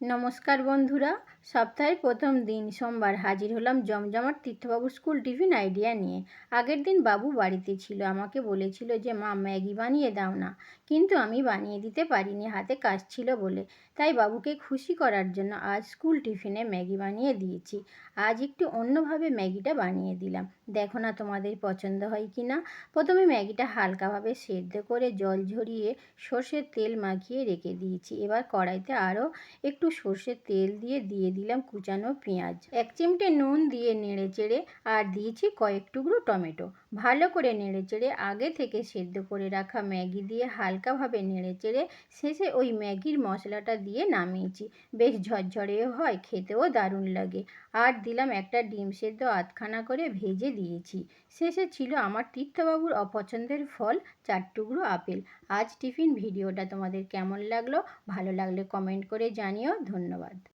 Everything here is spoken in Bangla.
নমস্কার বন্ধুরা, সপ্তাহের প্রথম দিন সোমবার হাজির হলাম জমজমাট তীর্থবাবুর স্কুল টিফিন আইডিয়া নিয়ে। আগের দিন বাবু বাড়িতে ছিল, আমাকে বলেছিল যে মা ম্যাগি বানিয়ে দাও না, কিন্তু আমি বানিয়ে দিতে পারিনি, হাতে কাজ ছিল বলে। তাই বাবুকে খুশি করার জন্য আজ স্কুল টিফিনে ম্যাগি বানিয়ে দিয়েছি। আজ একটু অন্যভাবে ম্যাগিটা বানিয়ে দিলাম, দেখো না তোমাদের পছন্দ হয় কি না। প্রথমে ম্যাগিটা হালকাভাবে সেদ্ধ করে জল ঝরিয়ে সর্ষের তেল মাখিয়ে রেখে দিয়েছি। এবার কড়াইতে আরও একটু সর্ষের তেল দিয়ে দিলাম কুচানো পেঁয়াজ, 1 চিমটে নুন দিয়ে নেড়েচেড়ে আর দিয়েছি কয়েক টুকরো টমেটো। ভালো করে নেড়েচেড়ে আগে থেকে সেদ্ধ করে রাখা ম্যাগি দিয়ে হালকাভাবে নেড়েচেড়ে শেষে ওই ম্যাগির মশলাটা দিয়ে নামিয়েছি। বেশ ঝরঝরেও হয়, খেতেও দারুণ লাগে। আর দিলাম একটা ডিম সেদ্ধ আধখানা করে ভেজে দিয়েছি। শেষে ছিল আমার তীর্থবাবুর অপছন্দের ফল, 4 টুকরো আপেল। আজ টিফিন ভিডিওটা তোমাদের কেমন লাগলো? ভালো লাগলে কমেন্ট করে জানিও। ধন্যবাদ।